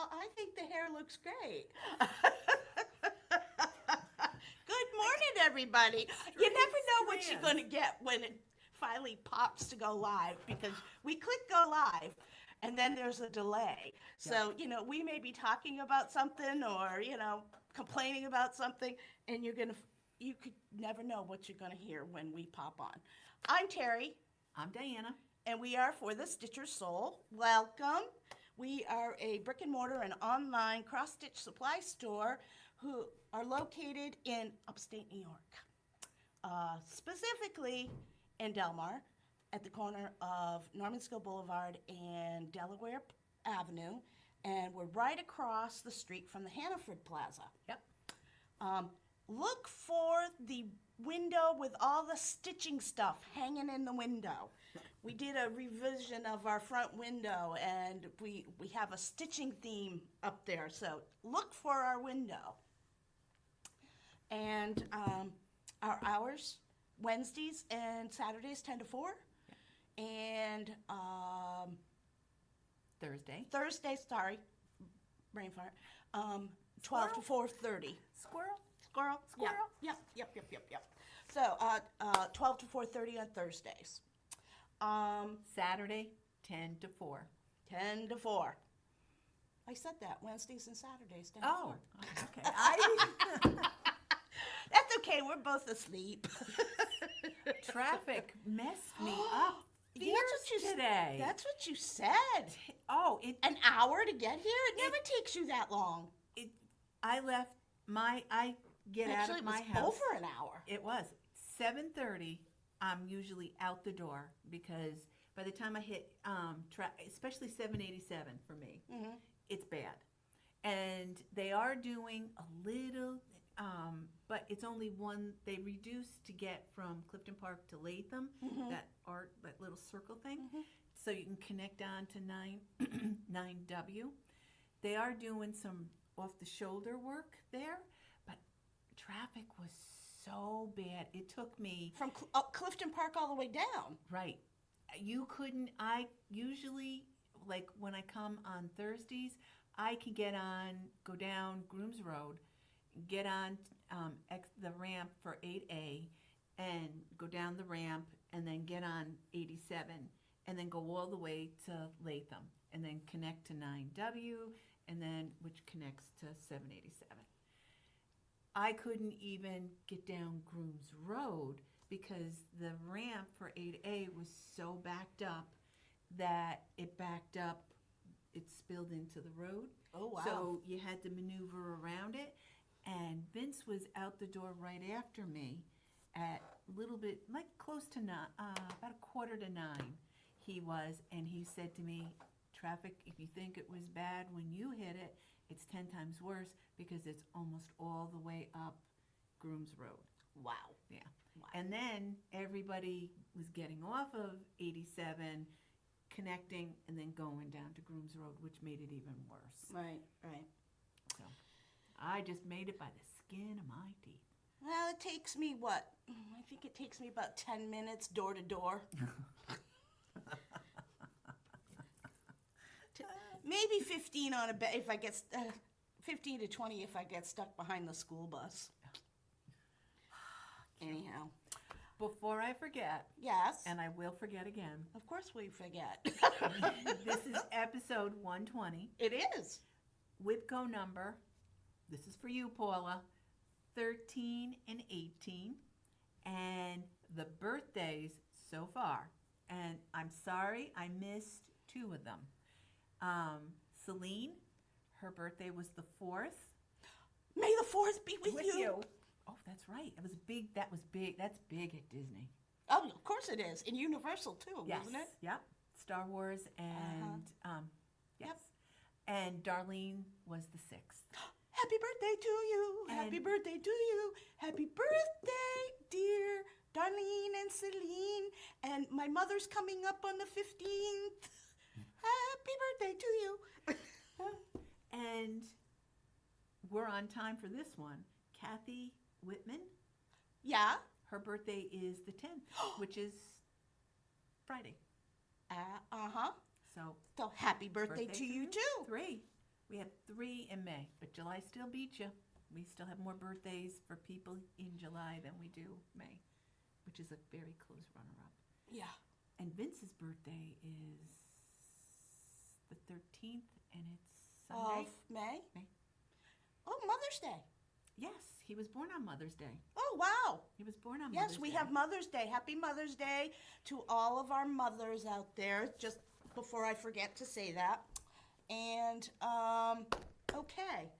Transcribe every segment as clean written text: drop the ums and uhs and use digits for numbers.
Well, I think the hair looks great. Good morning, everybody. You never know what you're going to get when it finally pops to go live because we click go live and then there's a delay. So, we may be talking about something or, complaining about something and you could never know what you're going to hear when we pop on. I'm Terry. I'm Diana. And we are For the Stitcher's Soul. Welcome. We are a brick and mortar and online cross-stitch supply store who are located in upstate New York, specifically in Delmar at the corner of Normanskill Boulevard and Delaware Avenue, and we're right across the street from the Hannaford Plaza. Yep. Look for the window with all the stitching stuff hanging in the window. We did a revision of our front window, and we have a stitching theme up there, so look for our window. And our hours, Wednesdays and Saturdays, 10 to 4. And Thursday, sorry, brain fart, 12 to 4:30. Squirrel. Yep. So 12 to 4:30 on Thursdays. Saturday, 10 to 4. 10 to 4. I said that, Wednesdays and Saturdays, 10 to 4. Okay. That's okay, we're both asleep. Traffic messed me up today. That's what you said. An hour to get here? It never takes you that long. I get out of my house. Actually, it was over an hour. It was. 7:30, I'm usually out the door because by the time I hit, especially 787 for me, it's bad. And they are doing a little, but it's only one, they reduced to get from Clifton Park to Latham, that little circle thing, so you can connect on to 9W. They are doing some off-the-shoulder work there, but traffic was so bad. It took me... From Clifton Park all the way down. Right. I usually, like when I come on Thursdays, I can go down Grooms Road, get on the ramp for 8A, and go down the ramp, and then get on 87, and then go all the way to Latham, and then connect to 9W, and then which connects to 787. I couldn't even get down Grooms Road because the ramp for 8A was so backed up that it spilled into the road. Oh, wow. So you had to maneuver around it. And Vince was out the door right after me at a little bit, like close to about 8:45 he was. And he said to me, traffic, if you think it was bad when you hit it, it's 10 times worse because it's almost all the way up Grooms Road. Wow. Yeah. Wow. And then everybody was getting off of 87, connecting, and then going down to Grooms Road, which made it even worse. Right. So I just made it by the skin of my teeth. Well, it takes me I think it takes me about 10 minutes door to door. Maybe 15 on if I get 15 to 20 if I get stuck behind the school bus. Anyhow, before I forget, yes, and I will forget again. Of course we forget. This is episode 120. It is. WIPCO number. This is for you, Paula. 13 and 18, and the birthdays so far. And I'm sorry I missed 2 of them. Celine, her birthday was the 4th. May the 4th be with you. Oh, that's right. It was big. That was big. That's big at Disney. Oh, of course it is. And Universal too, yes. Isn't it? Yep. Star Wars and yes. Yep. And Darlene was the 6th. Happy birthday to you. Happy birthday to you. Happy birthday, dear Darlene and Celine. And my mother's coming up on the 15th. Happy birthday to you. And we're on time for this one. Kathy Whitman. Yeah. Her birthday is the 10th, which is Friday. Uh-huh. So happy birthday to you too. 3. We have 3 in May, but July still beats you. We still have more birthdays for people in July than we do May, which is a very close runner-up. Yeah. And Vince's birthday is the 13th, and it's Sunday. Of May? May. Oh, Mother's Day. Yes, he was born on Mother's Day. Oh, wow. He was born on Mother's Yes, Day. we have Mother's Day. Happy Mother's Day to all of our mothers out there, just before I forget to say that. And, okay.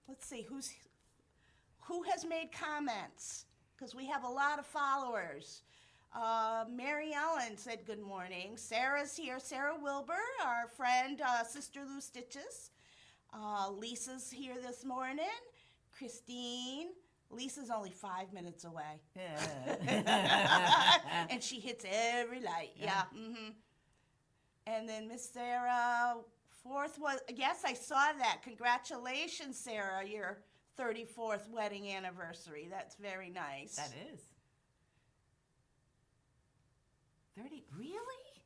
Let's see, who has made comments? Because we have a lot of followers. Mary Ellen said good morning. Sarah's here. Sarah Wilbur, our friend, Sister Lou Stitches. Lisa's here this morning. Christine. Lisa's only 5 minutes away. And she hits every light. Yeah. Mm-hmm. And then Miss Sarah, 4th was, yes, I saw that. Congratulations, Sarah, your 34th wedding anniversary. That's very nice. That is. 30, really?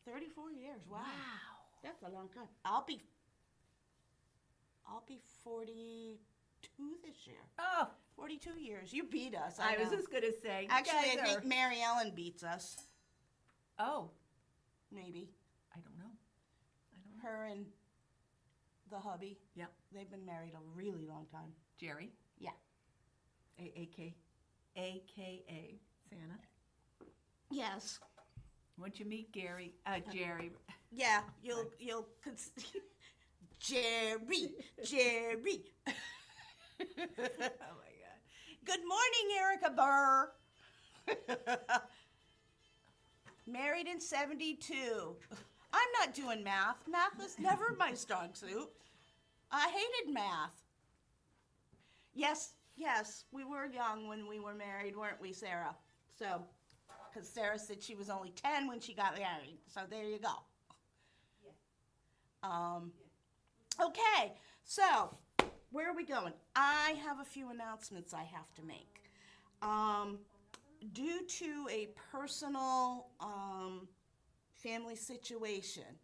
34 years. Wow. Wow. That's a long time. I'll be 42 this year. Oh, 42 years. You beat us. I was know. just going to say. Actually, you I guys think Mary Ellen beats us. Oh, Maybe. I don't know. Her and the hubby. Yep. They've been married a really long time. Jerry? Yeah. AKA Santa. Yes. Once you meet Jerry. Yeah, you'll Jerry. Oh my God. Good morning, Erica Burr. Married in 72. I'm not doing math. Math was never my strong suit. I hated math. Yes, we were young when we were married, weren't we, Sarah? So, because Sarah said she was only 10 when she got married. So there you go. Okay, so where are we going? I have a few announcements I have to make. Due to a personal family situation,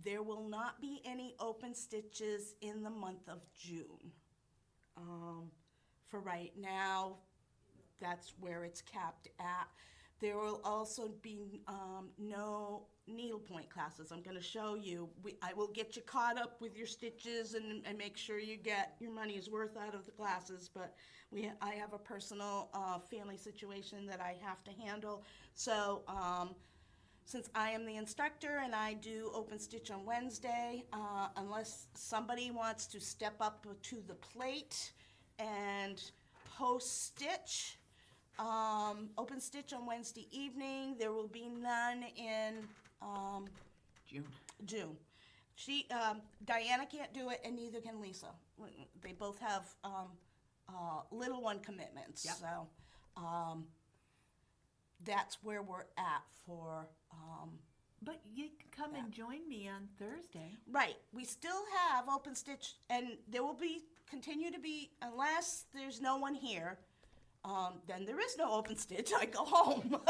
there will not be any open stitches in the month of June. For right now, that's where it's capped at. There will also be no needlepoint classes. I'm going to show you. I will get you caught up with your stitches and make sure you get your money's worth out of the classes, but I have a personal family situation that I have to handle. So since I am the instructor and I do open stitch on Wednesday, unless somebody wants to step up to the plate and post stitch, open stitch on Wednesday evening. There will be none in June. Diana can't do it, and neither can Lisa. They both have little one commitments. Yep. So that's where we're at for. But you can come and join me on Thursday. Right. We still have open stitch, and there will continue to be, unless there's no one here. Then there is no open stitch. I go home.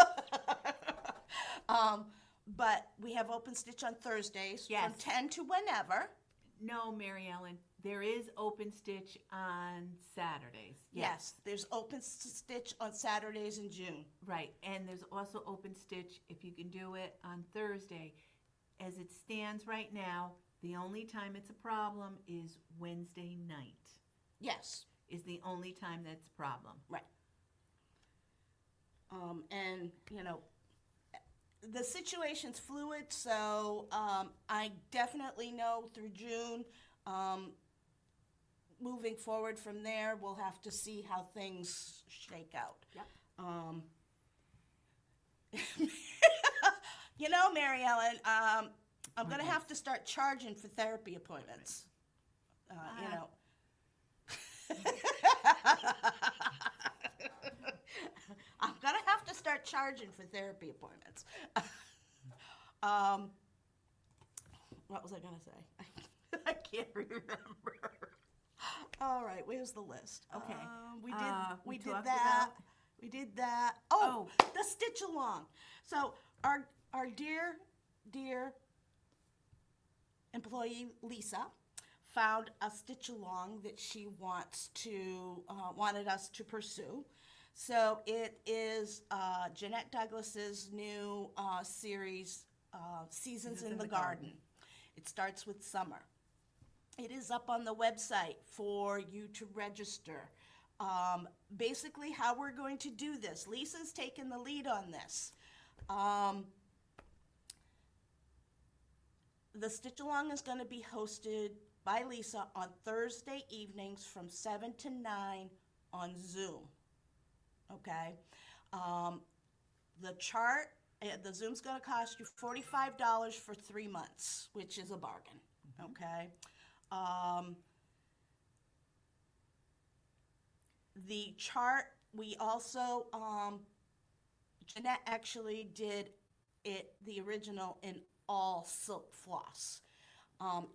But we have open stitch on Thursdays Yes. from 10 to whenever. No, Mary Ellen, there is open stitch on Saturdays. Yes, there's open stitch on Saturdays in June. Right, and there's also open stitch if you can do it on Thursday. As it stands right now, the only time it's a problem is Wednesday night. Yes, Is the only time that's a problem. right. And, the situation's fluid, so I definitely know through June. Moving forward from there, we'll have to see how things shake out. Yep. Mary Ellen, I'm going to have to start charging for therapy appointments. I'm going to have to start charging for therapy appointments. What was I going to say? I can't remember. All right, where's the list? Okay. We did talked that. about- We did that. Oh, the stitch along. So our dear employee Lisa found a stitch along that she wanted us to pursue. So it is Jeanette Douglas's new series, Seasons in the Garden. It starts with summer. It is up on the website for you to register. Basically, how we're going to do this. Lisa's taken the lead on this. The Stitch Along is going to be hosted by Lisa on Thursday evenings from 7 to 9 on Zoom. Okay? The Zoom's going to cost you $45 for 3 months, which is a bargain. Okay? The chart, we also, Jeanette actually did the original in all silk floss.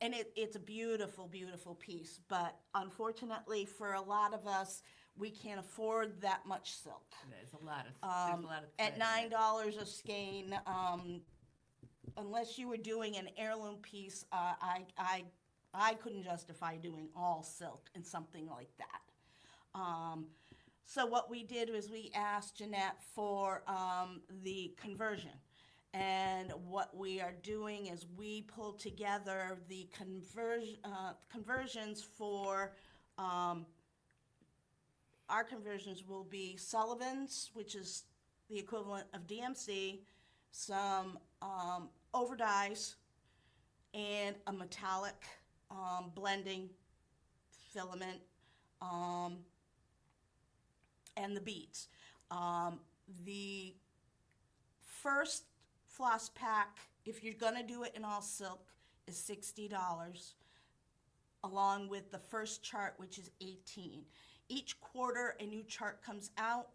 And it's a beautiful, beautiful piece, but unfortunately for a lot of us, we can't afford that much silk. There's a lot of At thread in $9 a skein, unless you were doing an heirloom piece, I couldn't justify doing all silk in something like that. So what we did was we asked Jeanette for the conversion. And what we are doing is we pulled together the conversions for, our conversions will be Sullivan's, which is the equivalent of DMC, some overdyes, and a metallic blending filament, and the beads. The first floss pack, if you're gonna do it in all silk, is $60, along with the first chart, which is $18. Each quarter a new chart comes out,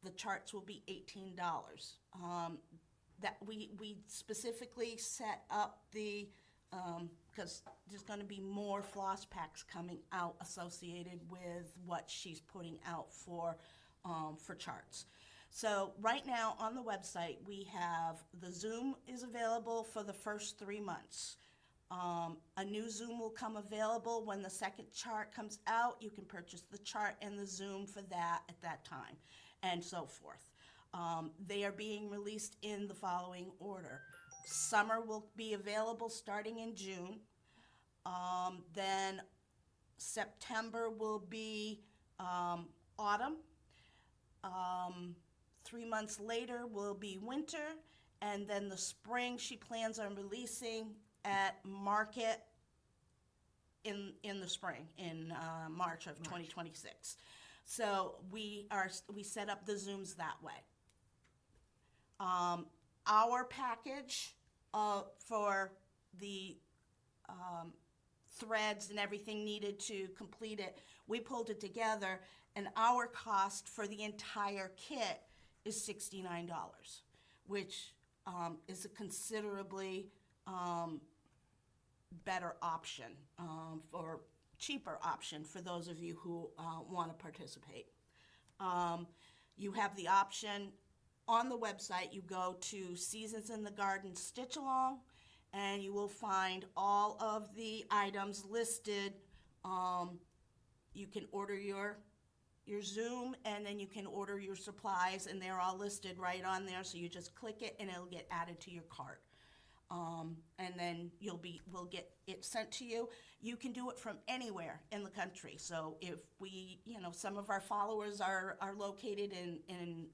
the charts will be $18. That we specifically set up the, because there's gonna be more floss packs coming out associated with what she's putting out for charts. So right now on the website, we have the Zoom is available for the first 3 months. A new Zoom will come available when the second chart comes out. You can purchase the chart and the Zoom for that at that time, and so forth. They are being released in the following order. Summer will be available starting in June. Then September will be autumn. 3 months later will be winter, and then the spring she plans on releasing at market in the spring, in March of 2026. So we set up the Zooms that way. Our package for the threads and everything needed to complete it, we pulled it together, and our cost for the entire kit is $69, which is a considerably better option, or cheaper option for those of you who want to participate. You have the option on the website. You go to Seasons in the Garden Stitch Along, and you will find all of the items listed. You can order your Zoom, and then you can order your supplies, and they're all listed right on there. So you just click it, and it'll get added to your cart. And then we'll get it sent to you. You can do it from anywhere in the country. So if some of our followers are located in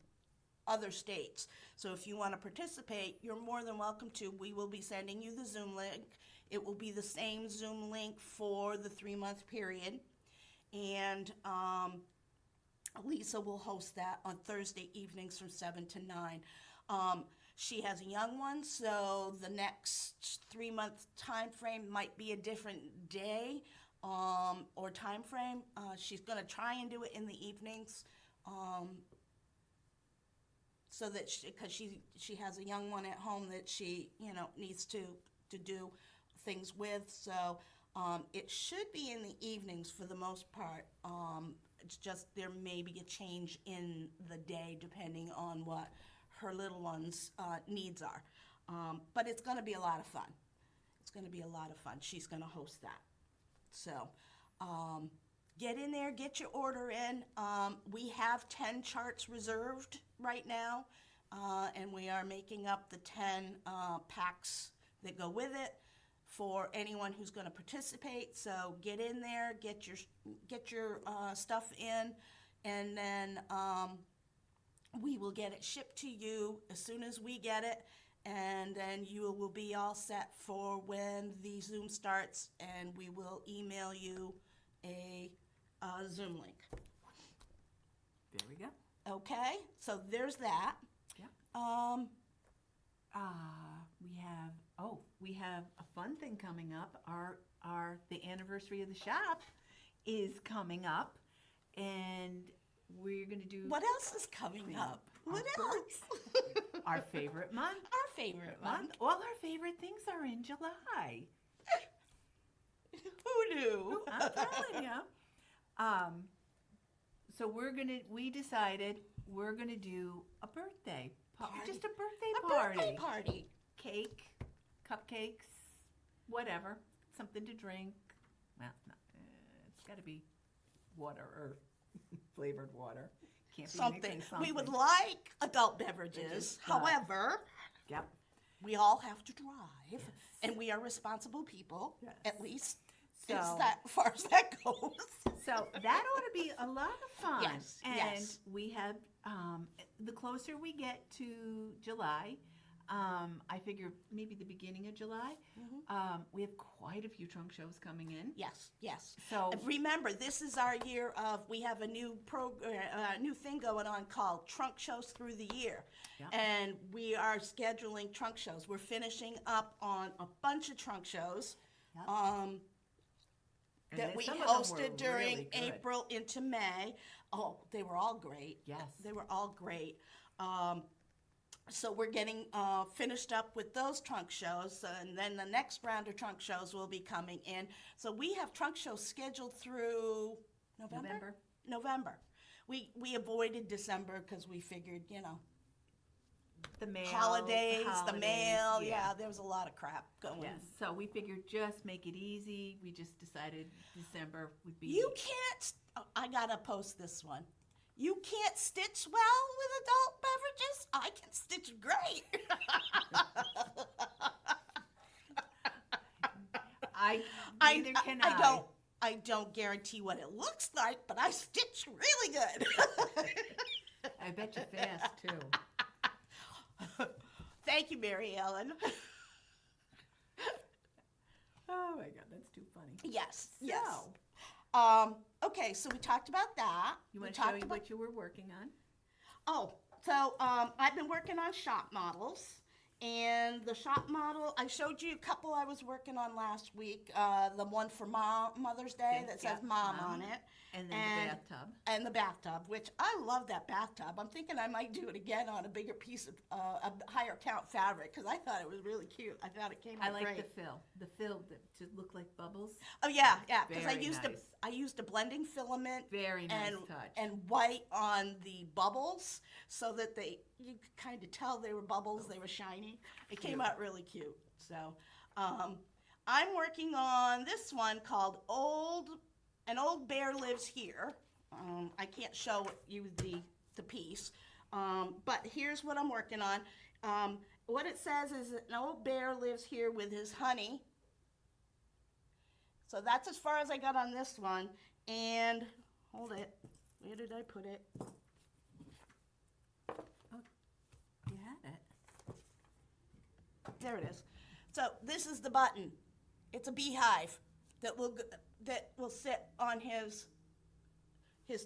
other states. So if you want to participate, you're more than welcome to. We will be sending you the Zoom link. It will be the same Zoom link for the 3-month period. And Lisa will host that on Thursday evenings from 7 to 9. She has a young one, so the next 3-month time frame might be a different day or time frame. She's going to try and do it in the evenings, so that because she has a young one at home that she needs to do things with. So it should be in the evenings for the most part. It's just there may be a change in the day depending on what her little one's needs are. But it's going to be a lot of fun. It's going to be a lot of fun. She's going to host that. So get in there, get your order in. We have 10 charts reserved right now, and we are making up the 10 packs that go with it for anyone who's going to participate. So get in there, get your stuff in, and then we will get it shipped to you as soon as we get it, and then you will be all set for when the Zoom starts, and we will email you a Zoom link. There we go. Okay, so there's that. Yeah. We have a fun thing coming up. The anniversary of the shop is coming up, and we're going to do What else is coming up? What else? our favorite month. Our favorite month. All our favorite things are in July. Who knew? I'm telling you. So we decided we're gonna do a birthday party. Just a birthday party. Cake, cupcakes, whatever, something to drink. Well, no, it's got to be water or flavored water. Can't be Something. mixing something. We would like adult beverages. However, Yep. we all have to drive, Yes. and we are responsible people, Yes. at least So- as far as that goes. So that ought to be a lot of fun. Yes, And yes. we have, the closer we get to July, I figure maybe the beginning of July, we have quite a few trunk shows coming in. Yes, yes. So Remember, this is our year of, we have a new new thing going on called Trunk Shows Through the Year. Yeah. And we are scheduling trunk shows. We're finishing up on a bunch of trunk shows. Yep. That then we some of them were hosted during really good. April into May. Oh, they were all great. Yes. They were all great. So we're getting finished up with those trunk shows, and then the next round of trunk shows will be coming in. So we have trunk shows scheduled through November. We avoided December because we figured, The mail, holidays, the mail. yeah. Yeah, there was a lot of crap going. Yes. So we figured just make it easy. We just decided December would be. You can't. I gotta post this one. You can't stitch well with adult beverages. I can stitch great. Neither can I. I don't guarantee what it looks like, but I stitch really good. I bet you fast too. Thank you, Mary Ellen. Oh my God, that's too funny. Yes. So, Yes. Okay, so we talked about that. you want We to show talked you about- what you were working on? Oh, so I've been working on shop models, and the shop model, I showed you a couple I was working on last week. The one for Mother's Day Okay, that says yeah, Mom Mom. on it. And then And- the bathtub. And the bathtub, which I love that bathtub. I'm thinking I might do it again on a bigger piece of a higher count fabric because I thought it was really cute. I thought it came out I like great. the fill to look like bubbles. Oh yeah, because I Very used nice. I used a blending filament Very nice and touch. and white on the bubbles so that you could kind of tell they were bubbles. They were shiny. It came Cute. out really cute. So I'm working on this one called An Old Bear Lives Here. I can't show you the piece, but here's what I'm working on. What it says is an old bear lives here with his honey. So that's as far as I got on this one. And hold it. Where did I put it? You had it. There it is. So this is the button. It's a beehive that will sit on his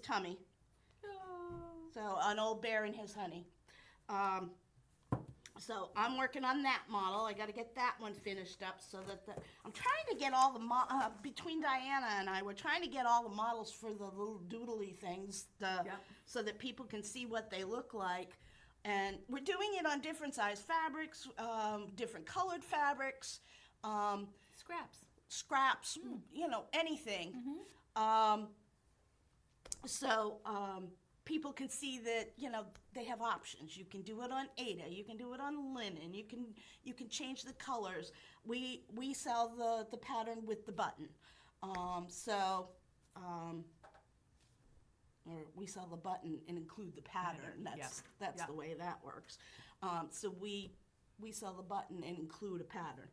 tummy. So an old bear and his honey. So I'm working on that model. I got to get that one finished up so that I'm trying to get all the between Diana and I, we're trying to get all the models for the little doodly things, so that people can see what they look like. And we're doing it on different size fabrics, different colored fabrics, scraps, anything. So people can see that, you know, they have options. You can do it on Aida, you can do it on linen, you can change the colors. We sell the pattern with the button. Or we sell the button and include the pattern. That's the way that works. So we sell the button and include a pattern.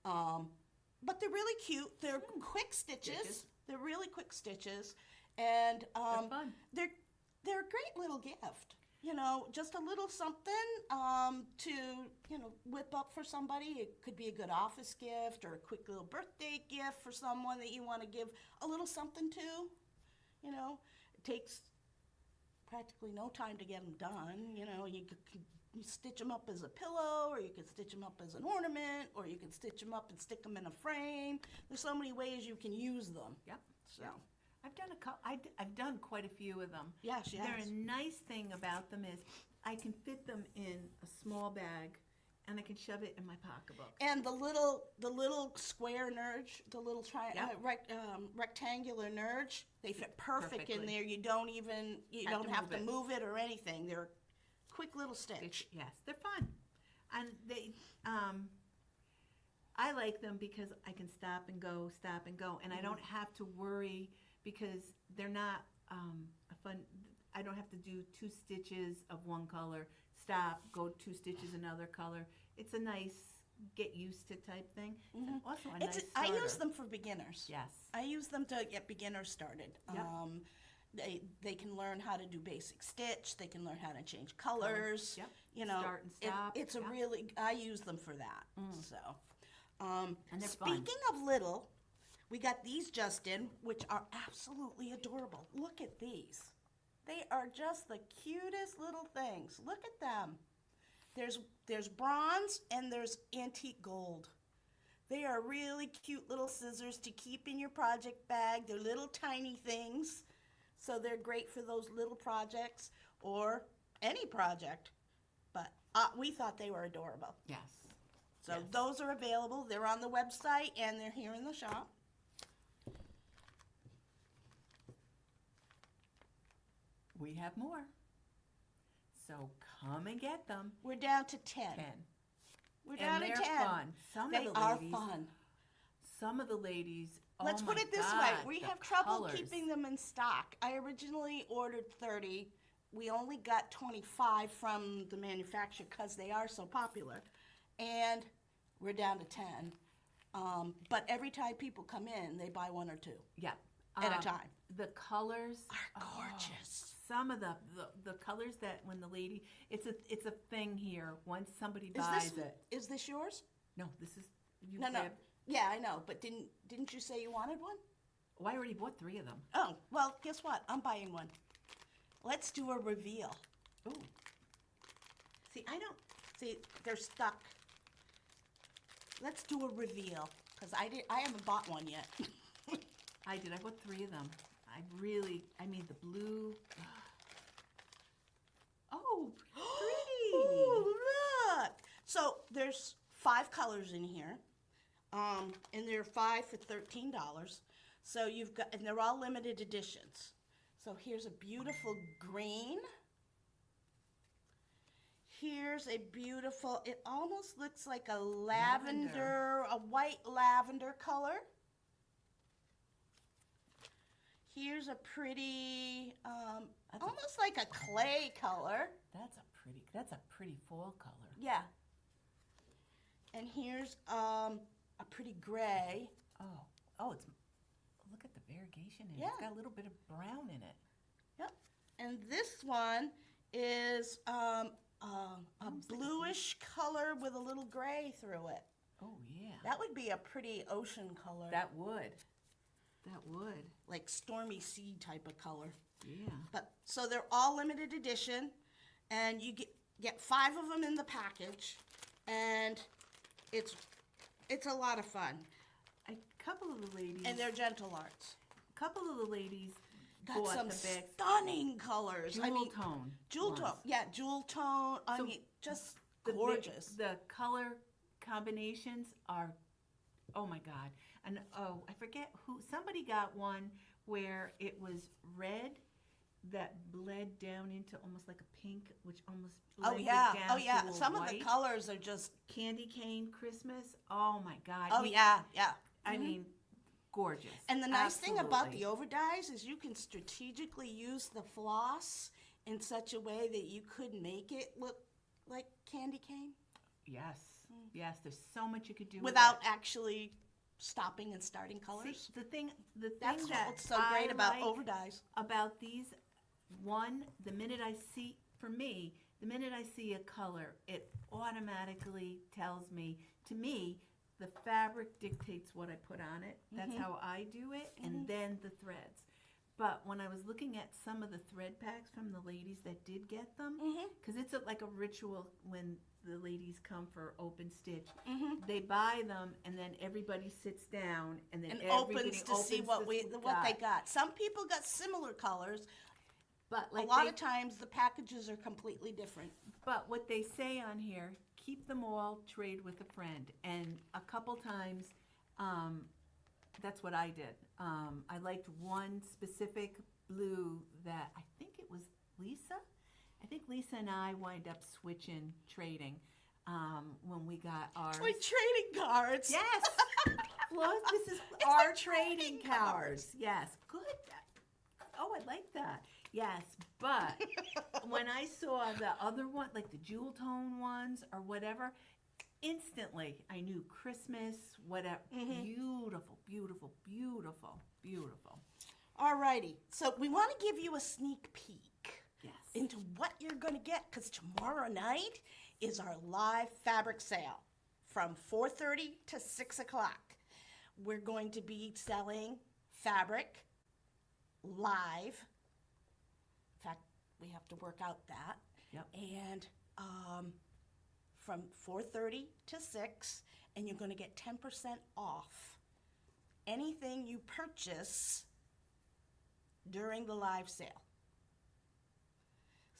But they're really cute. They're quick stitches. They're really quick stitches, and They're fun. they're a great little gift. You know, just a little something to, you know, whip up for somebody. It could be a good office gift or a quick little birthday gift for someone that you want to give a little something to. You know, it takes practically no time to get them done. You know, you stitch them up as a pillow, or you can stitch them up as an ornament, or you can stitch them up and stick them in a frame. There's so many ways you can use them. Yep. So. Yep. I've done I've done quite a few of them. Yeah, she has. They're a nice thing about them is I can fit them in a small bag, and I can shove it in my pocketbook. And the little square nerge, the little rectangular nerge, they fit perfect in there. You don't have to move it or anything. They're a quick little stitch. Yes, they're fun, and they. I like them because I can stop and go, and I don't have to worry because they're not a fun. I don't have to do 2 stitches of one color, stop, go 2 stitches another color. It's a nice get used to type thing. Mm-hmm. Also a nice I starter. use them for beginners. Yes. I use them to get beginners started. Yep. They can learn how to do basic stitch. They can learn how to change colors. Yep. You know, Start and stop. It's a really. I use them for that. So, And they're speaking fun. of little, we got these just in, which are absolutely adorable. Look at these. They are just the cutest little things. Look at them. There's bronze and there's antique gold. They are really cute little scissors to keep in your project bag. They're little tiny things, so they're great for those little projects or any project. But we thought they were adorable. Yes. So Yes. those are available. They're on the website and they're here in the shop. We have more. So come and get them. We're down to 10. 10. We're down And to they're 10. fun. Some They of the are ladies, fun. Some of the ladies. Let's oh put my it this God, way. We the have trouble colors. keeping them in stock. I originally ordered 30. We only got 25 from the manufacturer because they are so popular. And we're down to 10. But every time people come in, they buy 1 or 2 Yeah. at a time. The colors Are gorgeous. Some of the colors that when the lady, it's a thing here. Once somebody buys it. Is this yours? No, this is you. No. grabbed- Yeah, I know. But didn't you say you wanted one? Oh, I already bought 3 of them. Oh, well, guess what? I'm buying one. Let's do a reveal. Oh, See, they're stuck. Let's do a reveal because I haven't bought one yet. I did. I bought 3 of them. I made the blue. Oh, pretty. Ooh, look! So there's 5 colors in here, and they're 5 for $13. So you've got, and they're all limited editions. So here's a beautiful green. Here's a beautiful, it almost looks like a lavender, a white lavender color. Here's a pretty, almost like a clay color. That's a pretty fall color. Yeah. And here's a pretty gray. Oh, look at the variegation in it. Yeah. It's got a little bit of brown in it. Yep. And this one is a Almost like a bluish color with a little gray through it. Oh yeah. That would be a pretty ocean color. That would. Like stormy sea type of color. Yeah. But so they're all limited edition, and you get 5 of them in the package, and it's a lot of fun. A couple of the ladies. And they're gentle arts. A couple of the ladies Got bought some the bags. stunning colors. Jewel tone. Jewel ones. tone. Yeah, jewel tone. I So mean, just The gorgeous. The color combinations are, oh my God. And I forget who, somebody got one where it was red that bled down into almost like a pink, which almost Oh blended yeah, down oh yeah. to a Some of white. the colors are just. Candy cane Christmas. Oh my God. Oh yeah, yeah. I mean, gorgeous. And the nice thing about the Absolutely. overdyes is you can strategically use the floss in such a way that you could make it look like candy cane Yes, yes. There's so much you could do without with it. actually stopping and starting colors. See, the thing That's that what's so I great about like overdyes. about these, one, the minute I see, for me, the minute I see a color, it automatically tells me, to me, the fabric dictates what I put on it. That's how I do it, and then the threads. But when I was looking at some of the thread packs from the ladies that did get them, because it's like a ritual when the ladies come for open stitch, they buy them and then everybody sits down and then And everybody opens to see what they got. Some people got similar colors. But A like lot of times the packages are completely different. But what they say on here, keep them all, trade with a friend. And a couple times, that's what I did. I liked one specific blue that I think it was Lisa. I think Lisa and I wind up switching, trading when we got ours. Like trading cards. Yes. This is It's our like trading trading cards. Yes. Good. Oh, I like that. Yes, but when I saw the other one, like the jewel tone ones or whatever, instantly I knew Christmas, whatever. Beautiful, beautiful, beautiful, beautiful. Alrighty, so we want to give you a sneak peek Yes. into what you're going to get, because tomorrow night is our live fabric sale from 4:30 to 6 o'clock. We're going to be selling fabric live. In fact, we have to work out that. Yep. And from 4:30 to 6, and you're going to get 10% off anything you purchase during the live sale.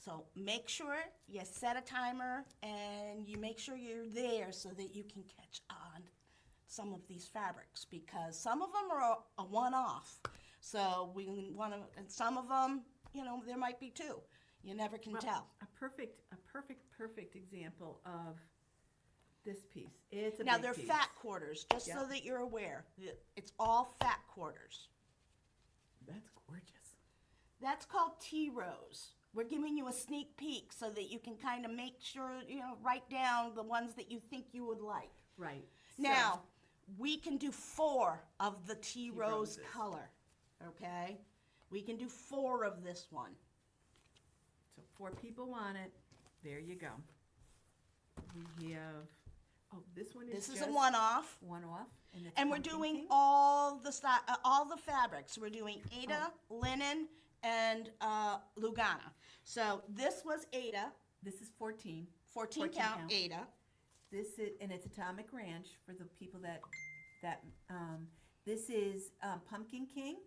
So make sure you set a timer and you make sure you're there so that you can catch on some of these fabrics, because some of them are a one-off. So we want to, and some of them, there might be two. You never can tell. A perfect example of this piece. It's a Now big they're piece. fat quarters, just so Yep. that you're aware. It's all fat quarters. That's gorgeous. That's called T-rows. We're giving you a sneak peek so that you can kind of make sure, write down the ones that you think you would like. Right. Now, we can do 4 of the T-rose T-roses. color, okay? We can do 4 of this one. So 4 people want it. There you go. We have, this one is This is just a one-off. one off. It's And we're pumpkin doing pink. all the fabrics. We're doing Aida, linen, and Lugana. So this was Aida, This is 14. 14 count Aida. This is, and it's Atomic Ranch for the people that this is Pumpkin King,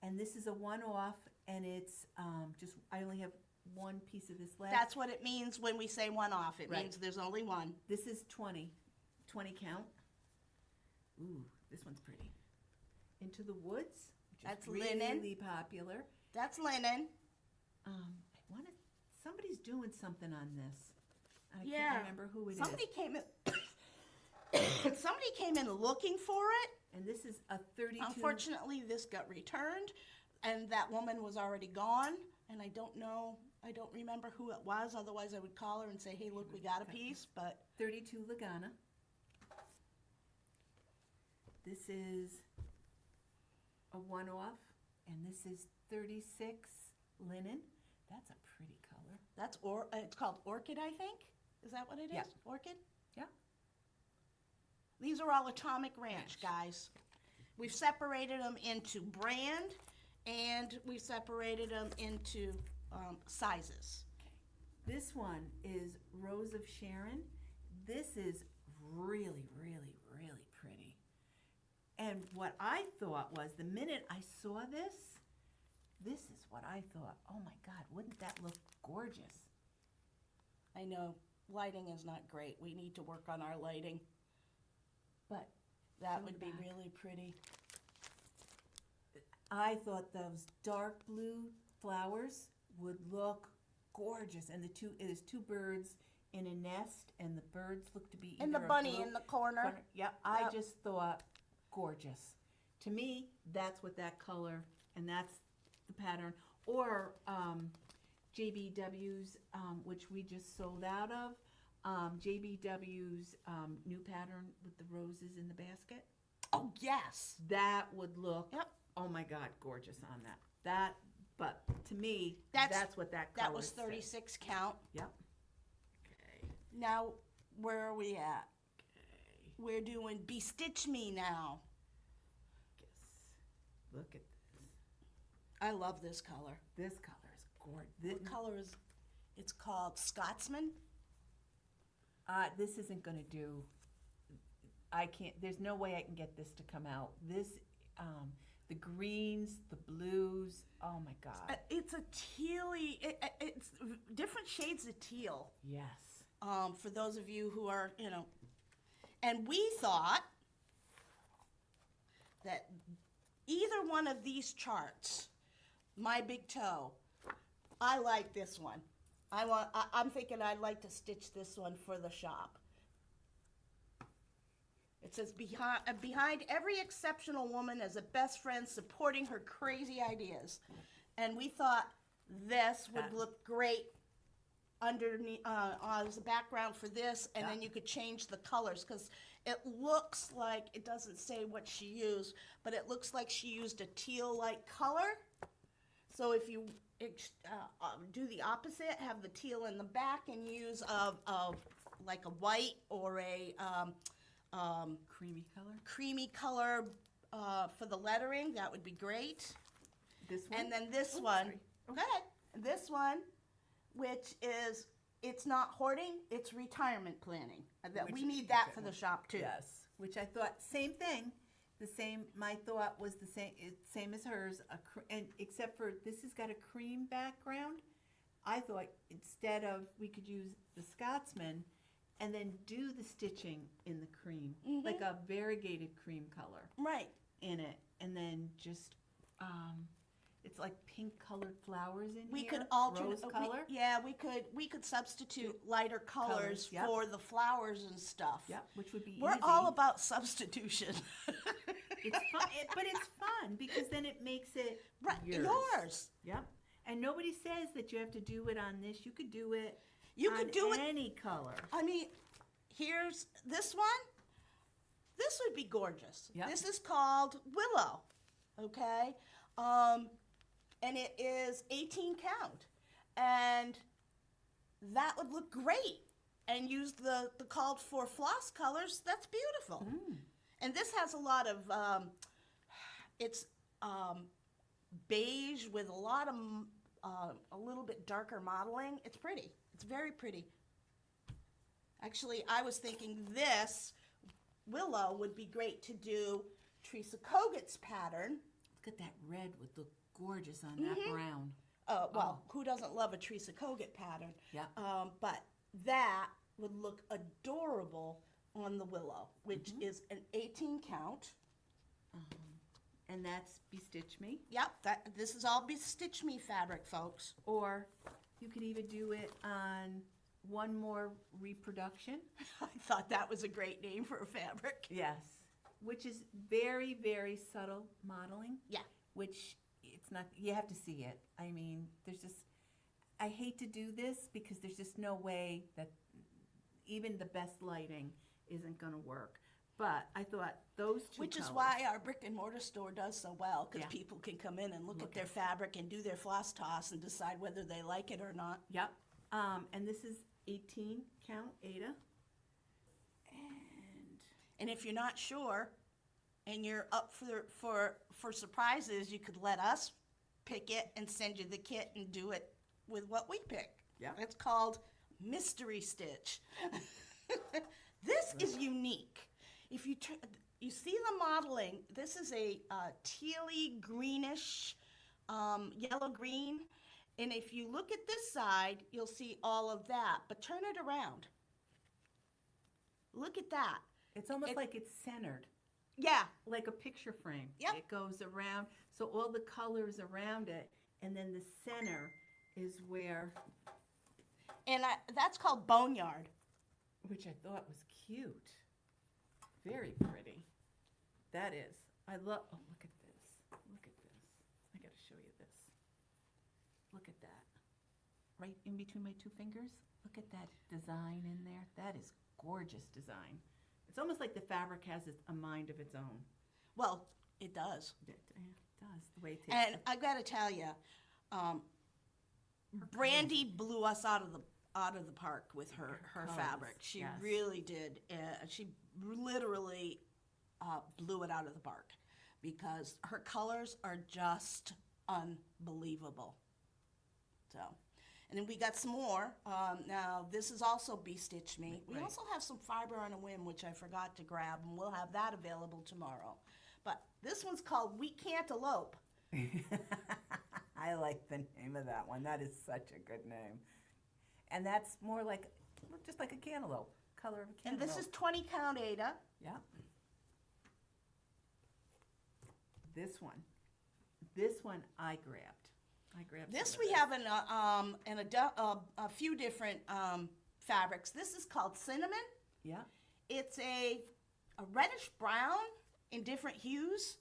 and this is a one-off, and it's just, I only have one piece of this left. That's what it means when we say one-off. It Right. means there's only one. This is 20 count. Ooh, this one's pretty. Into the Woods, which That's is really linen. popular. That's linen. I wanted, somebody's doing something on this. I Yeah. can't remember who it is. Somebody came in. Somebody came in looking for it. And this is a 32. Unfortunately, this got returned, and that woman was already gone. And I don't remember who it was. Otherwise, I would call her and say, "Hey, look, we got a piece." But 32 Lagana. This is a one-off, and this is 36 linen. That's a pretty color. it's called Orchid, I think. Is that what it is? Yeah. Orchid. Yeah. These are all Atomic Ranch, guys. We've separated them into brand, and we've separated them into sizes. This one is Rose of Sharon. This is really, really, really pretty. And what I thought was, the minute I saw this is what I thought. Oh my God, wouldn't that look gorgeous? I know lighting is not great. We need to work on our lighting. But That Go would be back. really pretty. I thought those dark blue flowers would look gorgeous. And there's two birds in a nest, and the birds look to be And the either a bunny blue- in the corner. Yep, I Yep. just thought gorgeous. To me, that's what that color, and that's the pattern. Or JBW's, which we just sold out of. JBW's new pattern with the roses in the basket. Oh, yes. That would look, Yep. oh my God, gorgeous on that. But to me, That's- that's what that color That was said. 36 count. Yep. Okay. Now, where are we at? Okay. We're doing Bestitch Me now. Guess. Look at this. I love this color. This color is gorgeous. What color is, it's called Scotsman? This isn't going to do. I can't. There's no way I can get this to come out. This, the greens, the blues. Oh my God. It's a tealy, it's different shades of teal. Yes. For those of you who are, and we thought that either one of these charts, my big toe, I like this one. I'm thinking I'd like to stitch this one for the shop. It says, behind every exceptional woman is a best friend supporting her crazy ideas. And we thought this would look great underneath, as a background for this, and then you could change the colors, because it looks like, it doesn't say what she used, but it looks like she used a teal-like color. So if you do the opposite, have the teal in the back and use like a white or a Creamy color. for the lettering, that would be great. This one. And then this Oops, one, sorry. go ahead. This one, which is, it's not hoarding, it's retirement planning. That we Which- need that okay. for the shop too. Yes. Which I thought same thing. The same. My thought was the same. Same as hers. And except for this has got a cream background. I thought instead of we could use the Scotsman, and then do the stitching in the cream, like a variegated cream color Right. in it, and then just it's like pink colored flowers in We here. could alternate. Rose color. We could substitute lighter colors yep. for the flowers and stuff. Yep, which would be We're easy. all about substitution. It's fun, but it's fun because then it makes it Right, yours. Yep. And nobody says that you have to do it on this. You could do it. You on could do it. any color. I mean, here's this one. This would be gorgeous. Yep. This is called Willow. Okay. And it is 18 count. And that would look great. And use the called for floss colors. That's beautiful. And this has a lot of, it's beige with a lot of, a little bit darker modeling. It's pretty. It's very pretty. Actually, I was thinking this willow would be great to do Teresa Koget's pattern. Look at that red would look gorgeous on that brown. Well, who doesn't love a Teresa Koget pattern? Yeah. But that would look adorable on the willow, which is an 18 count. And that's Bestitch Me. Yep, this is all Bestitch Me fabric, folks. Or you could even do it on One More Reproduction. I thought that was a great name for a fabric. Yes. Which is very, very subtle modeling. Yeah. Which it's not, you have to see it. I mean, there's just, I hate to do this because there's just no way that even the best lighting isn't going to work. But I thought those two Which is colors- why our brick and mortar store does so well, because Yeah. people can come in and look at their fabric and do their floss toss and decide whether they like it or not. Yep. And this is 18 count, Ada. And if you're not sure and you're up for surprises, you could let us pick it and send you the kit and do it with what we pick. Yeah. It's called Mystery Stitch. This is unique. If you you see the modeling, this is a tealy greenish, yellow green. And if you look at this side, you'll see all of that. But turn it around. Look at that. It's almost like it's centered, Yeah. like a picture frame. Yep. It goes around, so all the colors around it, and then the center is where, And that's called Boneyard. which I thought was cute. Very pretty. That is. I love, oh, look at this. Look at this. I gotta show you this. Look at that. Right in between my two fingers. Look at that design in there. That is gorgeous design. It's almost like the fabric has a mind of its own. Well, it does. It does, the way it takes. And I got to tell you, Brandy blew us out of the park with her colors, fabric. She yes. really did. She literally blew it out of the park because her colors are just unbelievable. So, and then we got some more. Now, this is also Stitch Me. We Right. also have some Fiber on a Whim, which I forgot to grab, and we'll have that available tomorrow. But this one's called We Can't Elope. I like the name of that one. That is such a good name. And that's more like, just like a cantaloupe, color of a And cantaloupe. this is 20 count Ada. Yeah. This one I grabbed. This some of we have in a few different fabrics. This is called Cinnamon. Yeah. It's a reddish brown in different hues.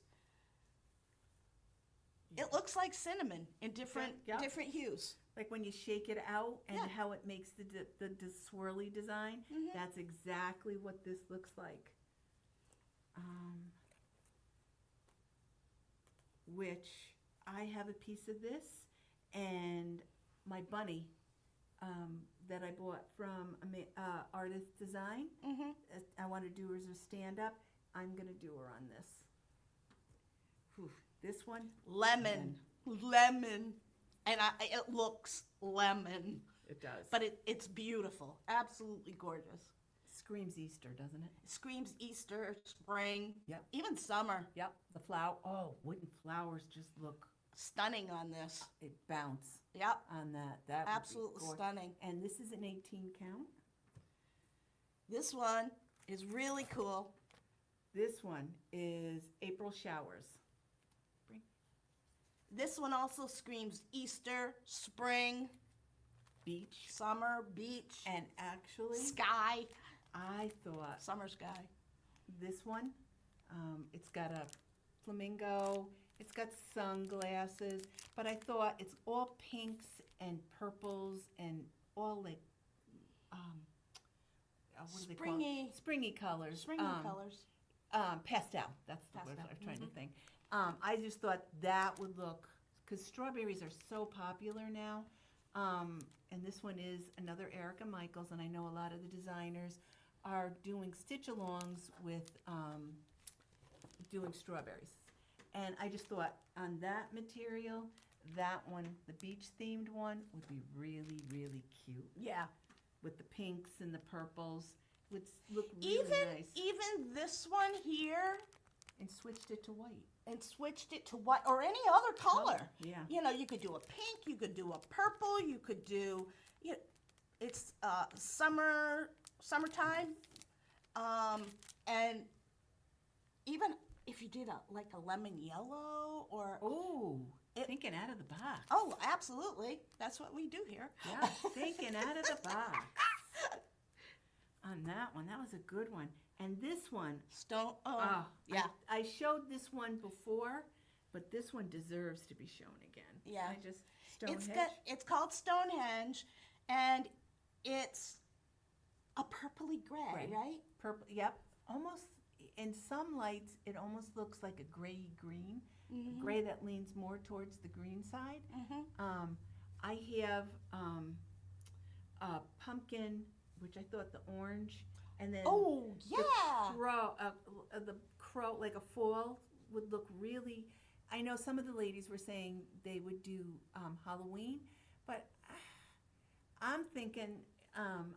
It looks like cinnamon in different Yeah. different hues. Like when you shake it out and Yeah. how it makes the swirly design. Mhm. That's exactly what this looks like. Which I have a piece of this, and my bunny that I bought from Artist Design. Mm-hmm. I want to do her as a stand-up. I'm gonna do her on this. Whew. This one, Lemon, and it looks lemon, it does. but it's beautiful, absolutely gorgeous. Screams Easter, doesn't it? Screams Easter, spring, Yep. even summer. Yep. The flower. Oh, wooden flowers just look. Stunning on this. It bounce Yep, on that. That would be absolutely gorgeous. stunning. And this is an 18 count. This one is really cool. This one is April Showers. This one also screams Easter, spring, Beach. summer, beach, And actually, sky, I thought summer sky. this one, it's got a flamingo, it's got sunglasses, but I thought it's all pinks and purples and all like, what do they call Springy. it? Springy colors. Springy colors. Pastel, that's the word Pastel, I was trying to think. I just thought that would look, because strawberries are so popular now. And this one is another Erica Michaels, and I know a lot of the designers are doing stitch-alongs with doing strawberries. And I just thought on that material, that one, the beach-themed one, would be really, really cute. Yeah. With the pinks and the purples, would look really nice. Even this one here, And switched it to white. and switched it to white or any other color. Yeah. You know, you could do a pink, you could do a purple, you could do, you know, it's summertime, and even if you did like a lemon yellow or Oh, thinking out of the box. oh, absolutely, that's what we do here. Yeah, thinking out of the box. On that one, that was a good one. And this one, Stone. Oh, oh, yeah. I showed this one before, but this one deserves to be shown again. Yeah. Stonehenge. It's called Stonehenge, and it's a purpley gray, right? Purple, yep. Almost, in some lights, it almost looks like a gray green. Mhm. Gray that leans more towards the green side. Mm-hmm. I have a pumpkin, which I thought the orange, and then Oh, yeah. the crow, like a fall, would look really. I know some of the ladies were saying they would do Halloween, but I'm thinking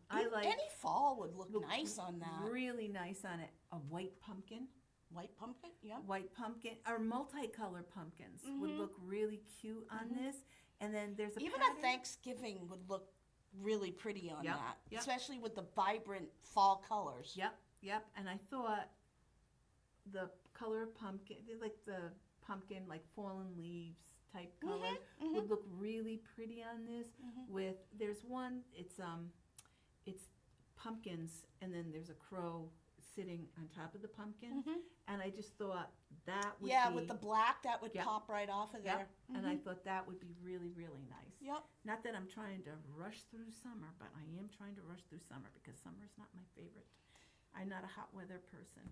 I like Any fall would look nice on that. really nice on it. A white pumpkin, White pumpkin, yeah. or multicolored pumpkins would Mhm. look really cute on this. And then there's a Even pattern. a Thanksgiving would look really pretty on Yep, that, yep. especially with the vibrant fall colors. Yep. And I thought the color of pumpkin, like the pumpkin, like fallen leaves, type color would look really pretty on this. With there's one, it's pumpkins, and then there's a crow sitting on top of the pumpkin, and I just thought that would be, with the black, that would pop right off of there. and I thought that would be really, really nice. Yep. Not that I'm trying to rush through summer, but I am trying to rush through summer because summer is not my favorite. I'm not a hot weather person.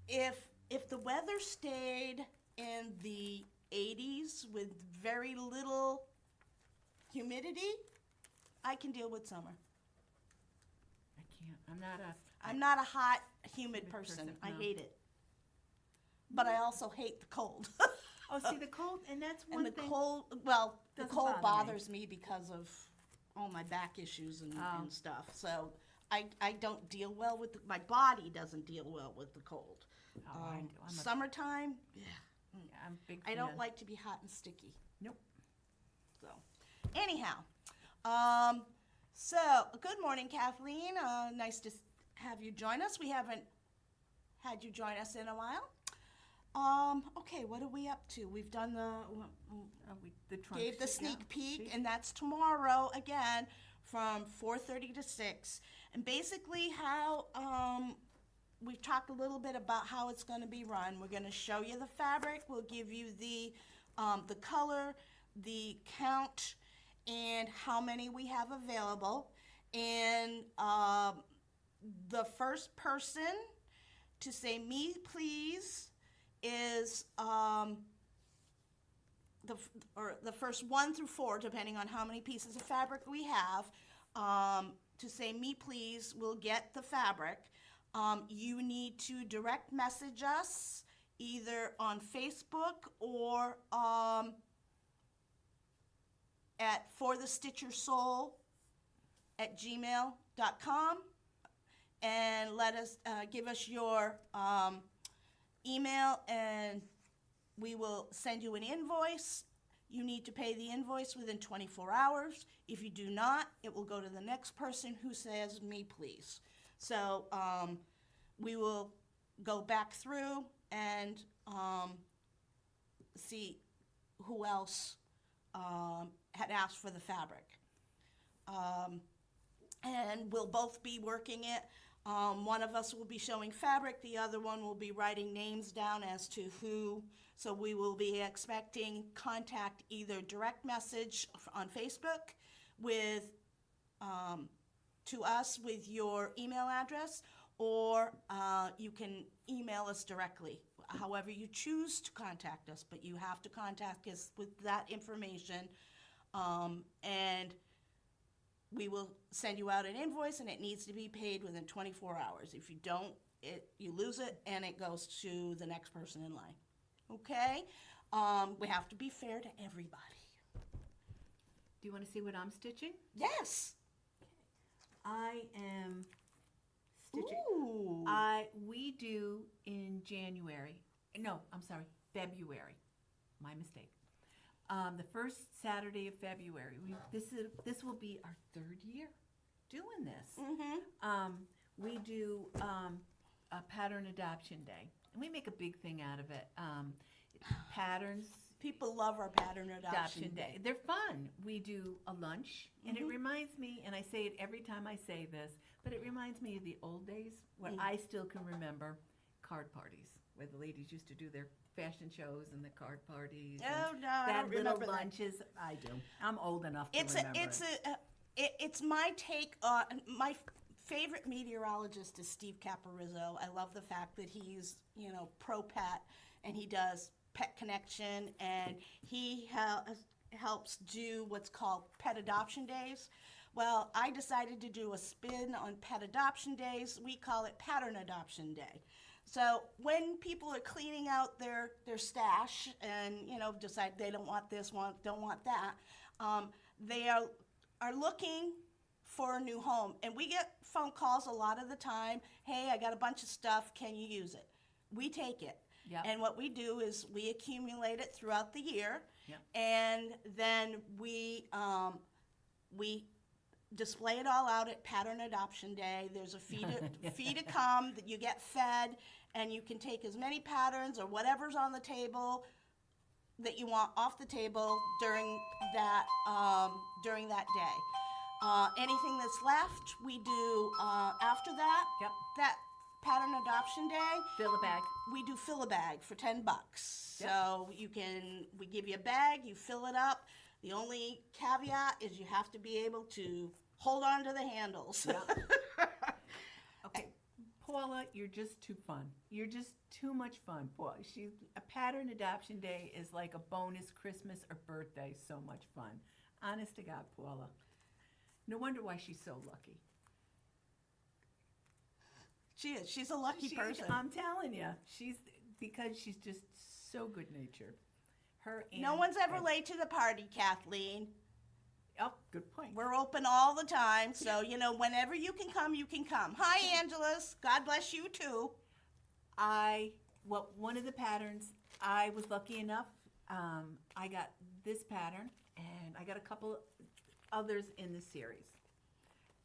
If the weather stayed in the 80s with very little humidity, I can deal with summer. I can't. I'm not a hot, humid person. person, I no. hate it. But I also hate the cold. Oh, see the cold, and that's one And the thing. cold, well, the Doesn't cold bother me. bothers me because of all my back issues and Oh. stuff. So I don't deal well with, my body doesn't deal well with the cold. Oh, I do. Summertime, Yeah, I'm a big I don't fan. like to be hot and sticky. Nope. So, anyhow, so good morning, Kathleen. Nice to have you join us. We haven't had you join us in a while. Okay, what are we up to? We've done The trunk gave the sheet, yeah, sneak peek, sheet. and that's tomorrow again from 4:30 to 6. And basically, how we've talked a little bit about how it's going to be run. We're going to show you the fabric. We'll give you the color, the count, and how many we have available. And the first person to say "me, please" is the first 1 through 4, depending on how many pieces of fabric we have. To say "me, please" will get the fabric. You need to direct message us either on Facebook or at forthestitchersoul@gmail.com, and let us give us your email, and we will send you an invoice. You need to pay the invoice within 24 hours. If you do not, it will go to the next person who says "me, please." So we will go back through and see who else had asked for the fabric. And we'll both be working it. One of us will be showing fabric, the other one will be writing names down as to who. So we will be expecting contact, either direct message on Facebook with to us with your email address, or you can email us directly. However you choose to contact us, but you have to contact us with that information, and we will send you out an invoice, and it needs to be paid within 24 hours. If you don't, you lose it, and it goes to the next person in line. Okay? We have to be fair to everybody. Do you want to see what I'm stitching? Yes. I am stitching. Ooh. We do in January. No, I'm sorry, February. My mistake. The first Saturday of February. This will be our 3rd year doing this. We do a pattern adoption day, and we make a big thing out of it. Patterns. People love our pattern adoption day. They're fun. We do a lunch, and it reminds me, and I say it every time I say this, but it reminds me of the old days when I still can remember card parties, where the ladies used to do their fashion shows and the card parties. Oh, and no, I don't little remember that. lunches. I do. I'm old enough to remember it. It's my take on my favorite meteorologist is Steve Caparizzo. I love the fact that he's pro pet, and he does Pet Connection, and he helps do what's called pet adoption days. Well, I decided to do a spin on pet adoption days. We call it pattern adoption day. So when people are cleaning out their stash and decide they don't want this, don't want that, they are looking for a new home. And we get phone calls a lot of the time. Hey, I got a bunch of stuff. Can you use it? We take it. Yep. And what we do is we accumulate it throughout the year, Yep. and then we display it all out at Pattern Adoption Day. There's a fee to come that you get fed, and you can take as many patterns or whatever's on the table that you want off the table during that day. Anything that's left, we do after that. Yep. That pattern adoption day, Fill a bag. we do fill a bag for $10. Yep. So we give you a bag, you fill it up. The only caveat is you have to be able to hold on to the handles. Yep. Okay, Paula, you're just too fun. You're just too much fun, Paula. A pattern adoption day is like a bonus Christmas or birthday. So much fun. Honest to God, Paula. No wonder why she's so lucky. She is. She's a lucky person. I'm telling you, because she's just so good-natured. Her and No one's ever Ed. late to the party, Kathleen. Oh, good point. We're open all the time, so whenever you can come, you can come. Hi, Angela's. God bless you too. One of the patterns, I was lucky enough. I got this pattern, and I got a couple others in the series.